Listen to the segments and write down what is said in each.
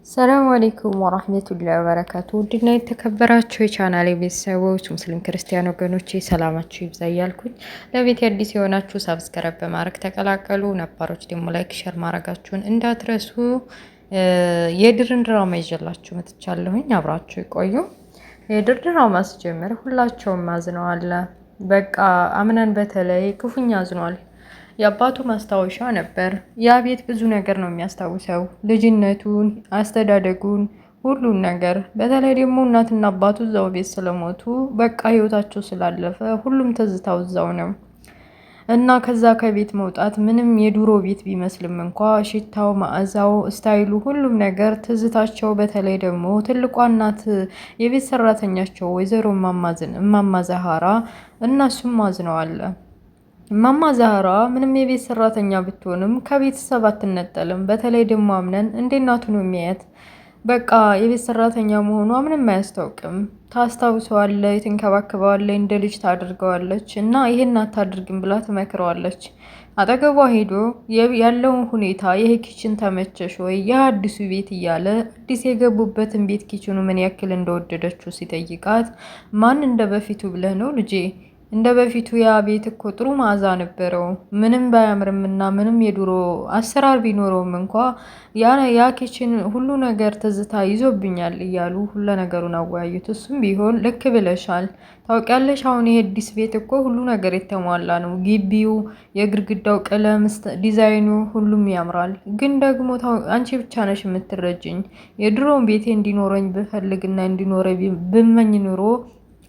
ሰላም አለይኩም ወራህመቱላሂ ወበረካቱ። ውድና የተከበራችሁ የቻናሌ ቤተሰቦች ሙስሊም ክርስቲያን ወገኖቼ ሰላማችሁ ይብዛ እያልኩኝ ለቤት አዲስ የሆናችሁ ሳብስክራይብ በማድረግ ተቀላቀሉ። ነባሮች ደግሞ ላይክ ሸር ማድረጋችሁን እንዳትረሱ። የድርን ድራማ ይዤላችሁ መጥቻለሁኝ። አብራችሁ ይቆዩ። የድር ድራማ ሲጀምር ሁላቸውም አዝነዋል። በቃ አምነን በተለይ ክፉኛ አዝኗል። የአባቱ ማስታወሻ ነበር። ያ ቤት ብዙ ነገር ነው የሚያስታውሰው፣ ልጅነቱን፣ አስተዳደጉን፣ ሁሉን ነገር። በተለይ ደግሞ እናትና አባቱ እዛው ቤት ስለሞቱ በቃ ህይወታቸው ስላለፈ ሁሉም ትዝታው እዛው ነው እና ከዛ ከቤት መውጣት ምንም የድሮ ቤት ቢመስልም እንኳ ሽታው፣ መዓዛው፣ ስታይሉ፣ ሁሉም ነገር ትዝታቸው። በተለይ ደግሞ ትልቋ እናት የቤት ሰራተኛቸው ወይዘሮ እማማ ዛሃራ እነሱም አዝነዋል። እማማ ዛህራ ምንም የቤት ሰራተኛ ብትሆንም ከቤተሰብ አትነጠልም። በተለይ ደግሞ አምነን እንደ እናቱ ነው የሚያያት። በቃ የቤት ሰራተኛ መሆኗ ምንም አያስታውቅም። ታስታውሰዋለች፣ ትንከባከበዋለች፣ እንደ ልጅ ታደርገዋለች እና ይሄን አታድርግም ብላ ትመክረዋለች። አጠገቧ ሄዶ ያለውን ሁኔታ ይሄ ኪችን ተመቸሽ ወይ የአዲሱ ቤት እያለ አዲስ የገቡበትን ቤት ኪችኑ ምን ያክል እንደወደደችው ሲጠይቃት ማን እንደ በፊቱ ብለህ ነው ልጄ? እንደ በፊቱ ያ ቤት እኮ ጥሩ መዓዛ ነበረው። ምንም ባያምርምና ምንም የድሮ አሰራር ቢኖረውም እንኳ ያ ኪችን ሁሉ ነገር ትዝታ ይዞብኛል እያሉ ሁሉ ነገሩን አወያዩት። እሱም ቢሆን ልክ ብለሻል፣ ታውቂያለሽ አሁን ይሄ አዲስ ቤት እኮ ሁሉ ነገር የተሟላ ነው። ግቢው፣ የግድግዳው ቀለም፣ ዲዛይኑ ሁሉም ያምራል። ግን ደግሞ አንቺ ብቻ ነሽ የምትረጅኝ። የድሮውን ቤቴ እንዲኖረኝ ብፈልግና እንዲኖረኝ ብመኝ ኑሮ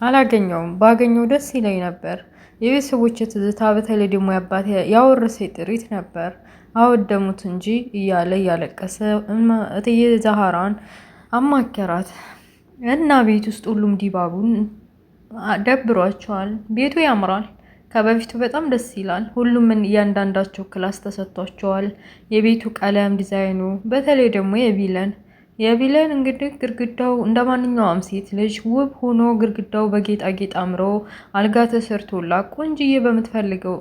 አላገኘውም። ባገኘው ደስ ይለኝ ነበር። የቤተሰቦች ትዝታ በተለይ ደግሞ ያባቴ ያወረሰ ጥሪት ነበር፣ አወደሙት እንጂ እያለ እያለቀሰ እትዬ ዛህራን አማከራት እና ቤት ውስጥ ሁሉም ዲባቡን ደብሯቸዋል። ቤቱ ያምራል፣ ከበፊቱ በጣም ደስ ይላል። ሁሉም እያንዳንዳቸው ክላስ ተሰጥቷቸዋል። የቤቱ ቀለም፣ ዲዛይኑ፣ በተለይ ደግሞ የቢለን እንግዲህ ግድግዳው እንደ ማንኛውም ሴት ልጅ ውብ ሆኖ ግድግዳው በጌጣጌጥ አምሮ አልጋ ተሰርቶላት ቆንጅዬ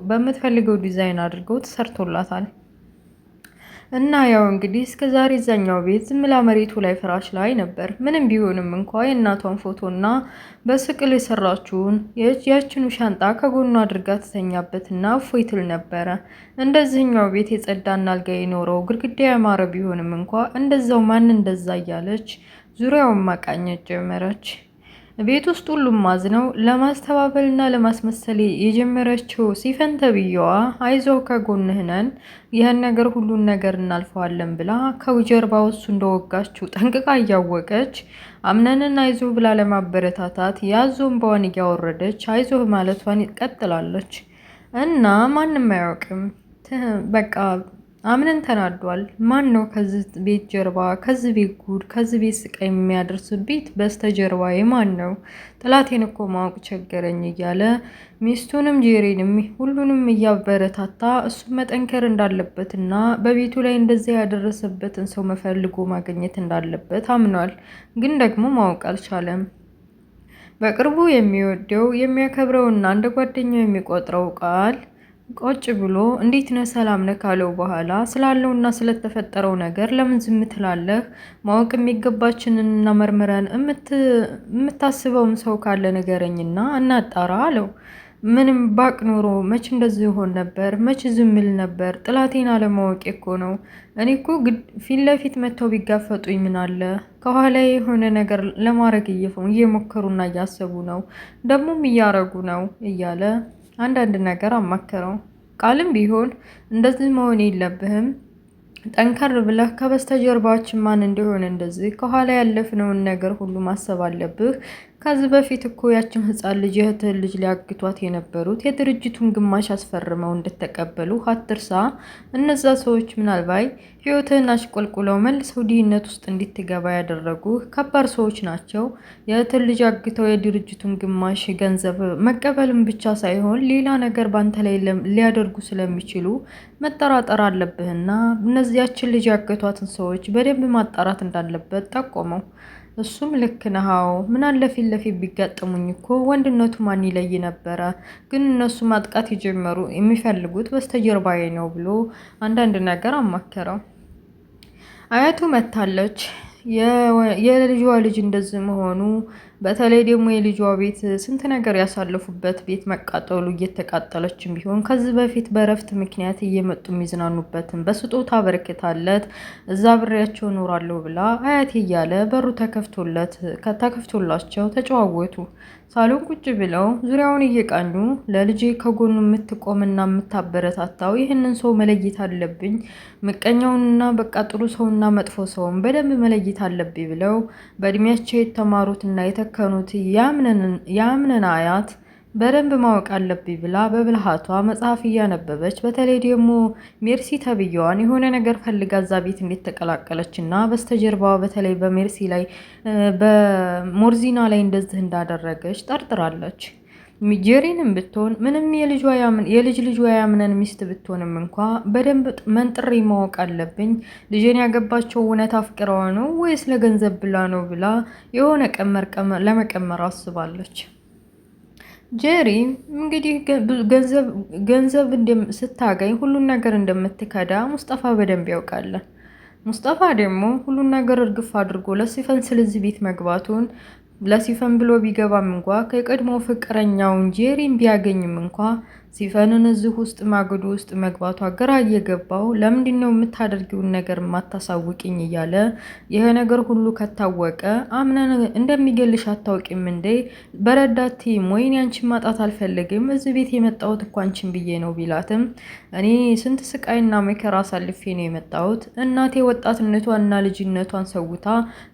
በምትፈልገው ዲዛይን አድርገው ተሰርቶላታል። እና ያው እንግዲህ እስከ ዛሬ እዛኛው ቤት ዝም ብላ መሬቱ ላይ ፍራሽ ላይ ነበር። ምንም ቢሆንም እንኳ የእናቷን ፎቶና በስቅል የሰራችውን ያችኑ ሻንጣ ከጎኑ አድርጋ ትተኛበትና እፎይ ትል ነበረ። እንደዚህኛው ቤት የጸዳና አልጋ የኖረው ግድግዳ ያማረ ቢሆንም እንኳ እንደዛው ማን እንደዛ እያለች ዙሪያውን ማቃኘት ጀመረች። ቤት ውስጥ ሁሉም ማዝነው ለማስተባበልና ለማስመሰል የጀመረችው ሲፈን ተብዬዋ አይዞህ ከጎንህ ነን፣ ይህን ነገር ሁሉን ነገር እናልፈዋለን ብላ ከጀርባው እሱ እንደወጋችው ጠንቅቃ እያወቀች አምነንን አይዞህ ብላ ለማበረታታት ያዞን በዋን እያወረደች አይዞህ ማለቷን ቀጥላለች። እና ማንም አያውቅም በቃ አምነን ተናዷል። ማን ነው ከዚህ ቤት ጀርባ፣ ከዚህ ቤት ጉድ፣ ከዚህ ቤት ስቃይ የሚያደርስብት በስተጀርባ የማን ነው? ጥላቴን እኮ ማወቅ ቸገረኝ እያለ ሚስቱንም ጄሪንም ሁሉንም እያበረታታ እሱ መጠንከር እንዳለበትና በቤቱ ላይ እንደዚያ ያደረሰበትን ሰው መፈልጎ ማግኘት እንዳለበት አምኗል። ግን ደግሞ ማወቅ አልቻለም። በቅርቡ የሚወደው የሚያከብረውና እንደ ጓደኛው የሚቆጥረው ቃል ቆጭ ብሎ እንዴት ነህ ሰላም ነህ ካለው በኋላ ስላለውና ስለተፈጠረው ነገር ለምን ዝም ትላለህ? ማወቅ የሚገባችንንና መርምረን የምታስበውም ሰው ካለ ንገረኝና እናጣራ አለው። ምንም ባቅ ኖሮ መች እንደዚህ ይሆን ነበር? መች ዝም ል ነበር? ጥላቴን አለማወቅ እኮ ነው። እኔ እኮ ፊት ለፊት መጥተው ቢጋፈጡኝ ምን አለ? ከኋላ የሆነ ነገር ለማድረግ እየሞከሩና እያሰቡ ነው፣ ደግሞም እያረጉ ነው እያለ አንዳንድ ነገር አማከረው። ቃልም ቢሆን እንደዚህ መሆን የለብህም፣ ጠንከር ብለህ ከበስተጀርባችን ማን እንደሆነ እንደዚህ ከኋላ ያለፍነውን ነገር ሁሉ ማሰብ አለብህ። ከዚህ በፊት እኮ ያችን ህፃን ልጅ የእህትህን ልጅ ሊያግቷት የነበሩት የድርጅቱን ግማሽ አስፈርመው እንድትቀበሉ አትርሳ። እነዛ ሰዎች ምናልባት ህይወትህን አሽቆልቁለው መልሰው ድህነት ውስጥ እንድትገባ ያደረጉ ከባድ ሰዎች ናቸው። የእህትህን ልጅ አግተው የድርጅቱን ግማሽ ገንዘብ መቀበልም ብቻ ሳይሆን ሌላ ነገር ባንተ ላይ ሊያደርጉ ስለሚችሉ መጠራጠር አለብህና እነዚያችን ልጅ ያገቷትን ሰዎች በደንብ ማጣራት እንዳለበት ጠቆመው። እሱም ልክ ነህ፣ ምን አለ ፊት ለፊት ቢጋጠሙኝ እኮ ወንድነቱ ማን ይለይ ነበረ። ግን እነሱ ማጥቃት የሚፈልጉት በስተጀርባዬ ነው ብሎ አንዳንድ ነገር አማከረው። አያቱ መታለች። የልጇ ልጅ እንደዚህ መሆኑ በተለይ ደግሞ የልጇ ቤት ስንት ነገር ያሳለፉበት ቤት መቃጠሉ እየተቃጠለችም ቢሆን ከዚህ በፊት በእረፍት ምክንያት እየመጡ የሚዝናኑበትን በስጦታ በረከታለት እዛ ብሬያቸው እኖራለሁ ብላ አያቴ እያለ በሩ ተከፍቶላቸው ተጨዋወቱ። ሳሎን ቁጭ ብለው ዙሪያውን እየቃኙ ለልጄ ከጎኑ የምትቆምና የምታበረታታው ይህንን ሰው መለየት አለብኝ፣ ምቀኛውንና በቃ ጥሩ ሰውና መጥፎ ሰውን በደንብ መለየት አለብኝ ብለው በእድሜያቸው የተማሩትና የተከኑት ያምነን አያት በደንብ ማወቅ አለብኝ ብላ በብልሃቷ መጽሐፍ እያነበበች በተለይ ደግሞ ሜርሲ ተብዬዋን የሆነ ነገር ፈልጋ እዛ ቤት እንዴት ተቀላቀለች እና በስተጀርባዋ በተለይ በሜርሲ ላይ በሞርዚና ላይ እንደዚህ እንዳደረገች ጠርጥራለች። ጄሪንም ብትሆን ምንም የልጅ ልጇ ያምነን ሚስት ብትሆንም እንኳ በደንብ መንጥሬ ማወቅ አለብኝ፣ ልጄን ያገባቸው እውነት አፍቅረዋ ነው ወይስ ለገንዘብ ብላ ነው ብላ የሆነ ቀመር ለመቀመር አስባለች። ጄሪ እንግዲህ ገንዘብ ስታገኝ ሁሉን ነገር እንደምትከዳ ሙስጠፋ በደንብ ያውቃል። ሙስጠፋ ደግሞ ሁሉን ነገር እርግፍ አድርጎ ለሲፈን ስለዚህ ቤት መግባቱን ለሲፈን ብሎ ቢገባም እንኳ ከቀድሞ ፍቅረኛውን ጄሪን ቢያገኝም እንኳ ሲፈንን እዚህ ውስጥ ማገዶ ውስጥ መግባቷ ግራ እየገባው ለምንድን ነው የምታደርጊውን ነገር ማታሳውቂኝ እያለ ይሄ ነገር ሁሉ ከታወቀ አምነን እንደሚገልሽ አታውቂም እንዴ? በረዳትም ወይኔ አንቺን ማጣት አልፈልግም፣ እዚህ ቤት የመጣሁት እኮ አንቺን ብዬ ነው ቢላትም እኔ ስንት ስቃይና መከራ አሳልፌ ነው የመጣሁት። እናቴ ወጣትነቷንና ልጅነቷን ሰውታ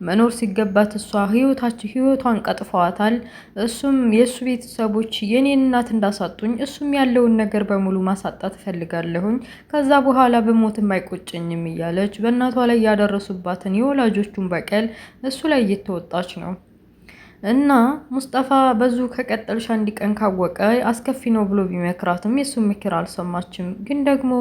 መኖር ሲገባት እሷ ህይወቷን ቀጥፈዋታል። እሱም የእሱ ቤተሰቦች የኔን እናት እንዳሳጡኝ እሱም ያለውን ነገር በሙሉ ማሳጣት እፈልጋለሁኝ። ከዛ በኋላ በሞትም አይቆጨኝም እያለች በእናቷ ላይ ያደረሱባትን የወላጆቹን በቀል እሱ ላይ እየተወጣች ነው። እና ሙስጠፋ በዙ ከቀጠልሽ አንድ ቀን ካወቀ አስከፊ ነው ብሎ ቢመክራትም የሱን ምክር አልሰማችም። ግን ደግሞ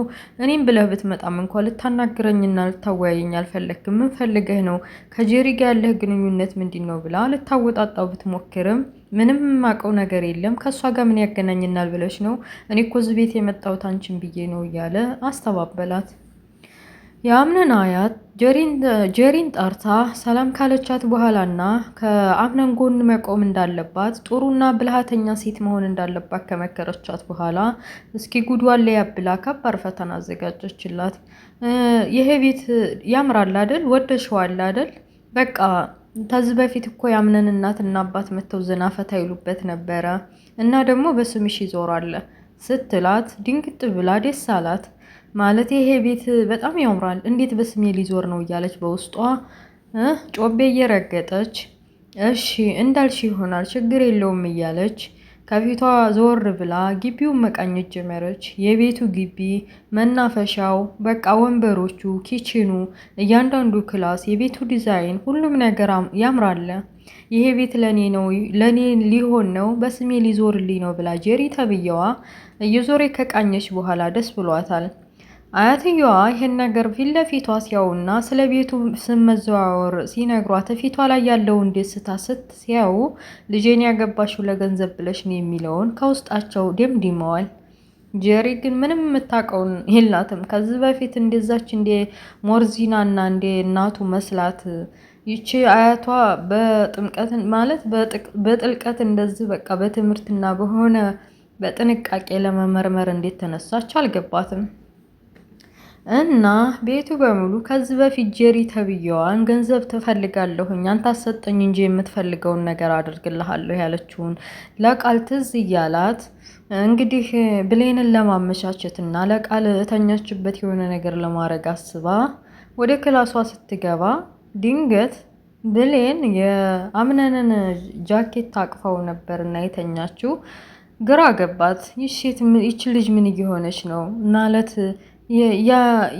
እኔም ብለህ ብትመጣም እንኳ ልታናግረኝና ልታወያየኝ አልፈለግክም። ምን ፈልገህ ነው? ከጄሪ ጋር ያለህ ግንኙነት ምንድን ነው ብላ ልታወጣጣው ብትሞክርም ምንም የማውቀው ነገር የለም፣ ከእሷ ጋር ምን ያገናኝናል ብለሽ ነው? እኔ እኮ እዚህ ቤት የመጣሁት አንቺን ብዬ ነው እያለ አስተባበላት። የአምነን አያት ጄሪን ጠርታ ሰላም ካለቻት በኋላና ከአምነን ጎን መቆም እንዳለባት ጥሩና ብልሃተኛ ሴት መሆን እንዳለባት ከመከረቻት በኋላ እስኪ ጉዷን ለያብላ ከባድ ፈተና አዘጋጀችላት። ይሄ ቤት ያምራል አይደል? ወደሽዋል አይደል? በቃ ከዚህ በፊት እኮ ያምነን እናትና አባት መተው ዘናፈታ ይሉበት ነበረ እና ደግሞ በስምሽ ይዞራል ስትላት ድንግጥ ብላ ደስ አላት። ማለት ይሄ ቤት በጣም ያምራል፣ እንዴት በስሜ ሊዞር ነው እያለች በውስጧ ጮቤ እየረገጠች እሺ እንዳልሽ ይሆናል ችግር የለውም እያለች ከፊቷ ዞር ብላ ግቢውን መቃኘት ጀመረች። የቤቱ ግቢ፣ መናፈሻው፣ በቃ ወንበሮቹ፣ ኪችኑ፣ እያንዳንዱ ክላስ፣ የቤቱ ዲዛይን፣ ሁሉም ነገር ያምራል። ይሄ ቤት ለኔ ሊሆን ነው፣ በስሜ ሊዞርልኝ ነው ብላ ጄሪ ተብዬዋ እየዞሬ ከቃኘች በኋላ ደስ ብሏታል። አያትየዋ ይሄን ነገር ፊት ለፊቷ ሲያዩና ስለ ቤቱ ስም መዘዋወር ሲነግሯት ፊቷ ላይ ያለውን ደስታ ሲያዩ ልጄን ያገባሽው ለገንዘብ ብለሽ ነው የሚለውን ከውስጣቸው ደምድመዋል። ጄሪ ግን ምንም የምታውቀውን የላትም። ከዚህ በፊት እንደዛች እንደ ሞርዚናና እንደ እናቱ መስላት ይቺ አያቷ በጥምቀት ማለት በጥልቀት እንደዚህ በቃ በትምህርትና በሆነ በጥንቃቄ ለመመርመር እንዴት ተነሳች አልገባትም። እና ቤቱ በሙሉ ከዚህ በፊት ጄሪ ተብዬዋን ገንዘብ ትፈልጋለሁኝ አንተ አሰጠኝ እንጂ የምትፈልገውን ነገር አድርግልሃለሁ ያለችውን ለቃል ትዝ እያላት እንግዲህ ብሌንን ለማመቻቸትና ለቃል እተኛችበት የሆነ ነገር ለማድረግ አስባ ወደ ክላሷ ስትገባ ድንገት ብሌን የአምነንን ጃኬት ታቅፈው ነበርና የተኛችው። ግራ ገባት። ይቺ ልጅ ምን እየሆነች ነው ማለት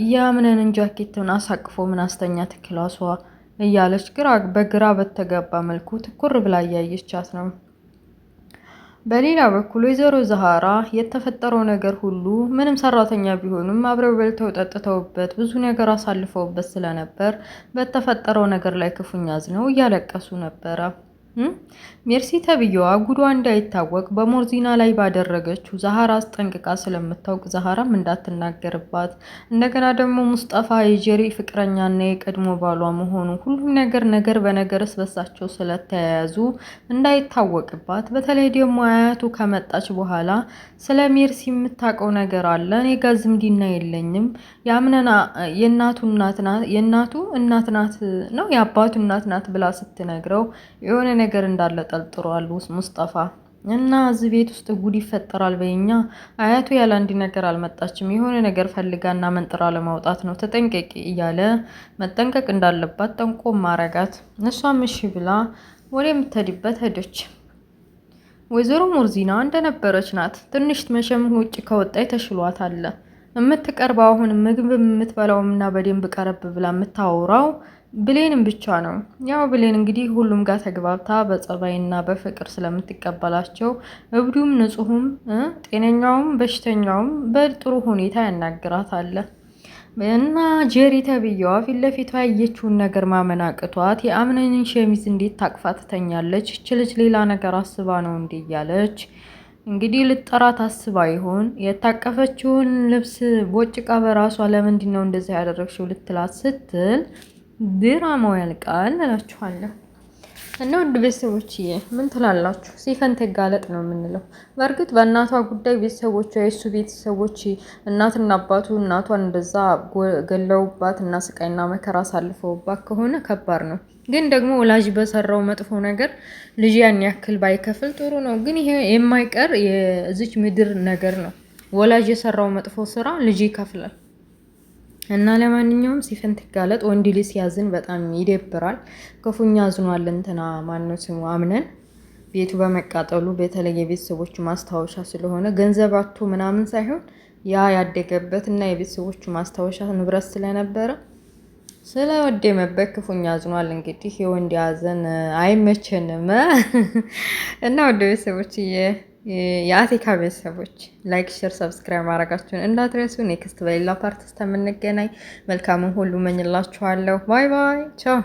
የአምነንን ጃኬትን አሳቅፎ ምን አስተኛት ክላሷ እያለች በግራ በተገባ መልኩ ትኩር ብላ እያየቻት ነው። በሌላ በኩል ወይዘሮ ዛሃራ የተፈጠረው ነገር ሁሉ ምንም ሰራተኛ ቢሆኑም አብረው በልተው ጠጥተውበት ብዙ ነገር አሳልፈውበት ስለነበር በተፈጠረው ነገር ላይ ክፉኛ አዝነው እያለቀሱ ነበረ። ሜርሲ ተብዬዋ ጉዷ እንዳይታወቅ በሞርዚና ላይ ባደረገችው ዛሃራ አስጠንቅቃ ስለምታውቅ ዛሃራም እንዳትናገርባት፣ እንደገና ደግሞ ሙስጠፋ የጀሪ ፍቅረኛና የቀድሞ ባሏ መሆኑ ሁሉም ነገር በነገርስ በሳቸው ስለተያያዙ እንዳይታወቅባት፣ በተለይ ደግሞ አያቱ ከመጣች በኋላ ስለ ሜርሲ የምታውቀው ነገር አለ። እኔ ጋር ዝምድና የለኝም፣ ያምነና የእናቱ እናት ናት ነው የአባቱ እናት ናት ብላ ስትነግረው የሆነ ነገር እንዳለ ጠልጥሯል ሙስጠፋ። እና እዚህ ቤት ውስጥ ጉድ ይፈጠራል በይኛ። አያቱ ያለ አንድ ነገር አልመጣችም። የሆነ ነገር ፈልጋና መንጥራ ለማውጣት ነው። ተጠንቀቂ እያለ መጠንቀቅ እንዳለባት ጠንቆ ማረጋት። እሷም እሺ ብላ ወደ የምትሄድበት ሄደች። ወይዘሮ ሙርዚና እንደነበረች ናት። ትንሽ መሸም ውጭ ከወጣይ ተሽሏት አለ የምትቀርበው አሁን ምግብ የምትበላውም እና በደንብ ቀረብ ብላ የምታወራው ብሌንም ብቻ ነው። ያው ብሌን እንግዲህ ሁሉም ጋር ተግባብታ በጸባይና በፍቅር ስለምትቀበላቸው እብዱም ንጹህም ጤነኛውም በሽተኛውም በጥሩ ሁኔታ ያናግራታል። እና ጀሪ ተብዬዋ ፊት ለፊቷ ያየችውን ነገር ማመን አቅቷት የአምነንን ሸሚዝ እንዴት ታቅፋ ትተኛለች? እች ልጅ ሌላ ነገር አስባ ነው እንዴ እያለች እንግዲህ ልጠራት አስባ ይሆን የታቀፈችውን ልብስ ቦጭቃ በራሷ ለምንድን ነው እንደዚህ ያደረግሽው ልትላት ስትል ድራማው ያልቃል እላችኋለሁ። እና ውድ ቤተሰቦችዬ ምን ትላላችሁ? ሲፈን ተጋለጥ ነው የምንለው። በእርግጥ በእናቷ ጉዳይ ቤተሰቦቿ የእሱ ቤተሰቦች እናትና አባቱ እናቷን እንደዛ ገለውባት እና ስቃይና መከራ አሳልፈውባት ከሆነ ከባድ ነው። ግን ደግሞ ወላጅ በሰራው መጥፎ ነገር ልጅ ያን ያክል ባይከፍል ጥሩ ነው። ግን ይሄ የማይቀር የዚች ምድር ነገር ነው። ወላጅ የሰራው መጥፎ ስራ ልጅ ይከፍላል። እና ለማንኛውም ሲፈን ተጋለጥ። ወንድ ልጅ ሲያዝን በጣም ይደብራል። ክፉኛ አዝኗል። እንትና ማነው ስሙ አምነን ቤቱ በመቃጠሉ በተለይ የቤተሰቦቹ ማስታወሻ ስለሆነ ገንዘብ አቶ ምናምን ሳይሆን ያ ያደገበት እና የቤተሰቦቹ ማስታወሻ ንብረት ስለነበረ ስለወደመበት ክፉኛ አዝኗል። እንግዲህ የወንድ ያዘን አይመቸንም። እና ወደ ቤተሰቦች የአቴካ ቤተሰቦች ላይክ፣ ሼር፣ ሰብስክራይብ ማድረጋችሁን እንዳትረሱ። ኔክስት በሌላ ፓርት እስከምንገናኝ መልካሙን ሁሉ መኝላችኋለሁ። ባይ ባይ፣ ቻው።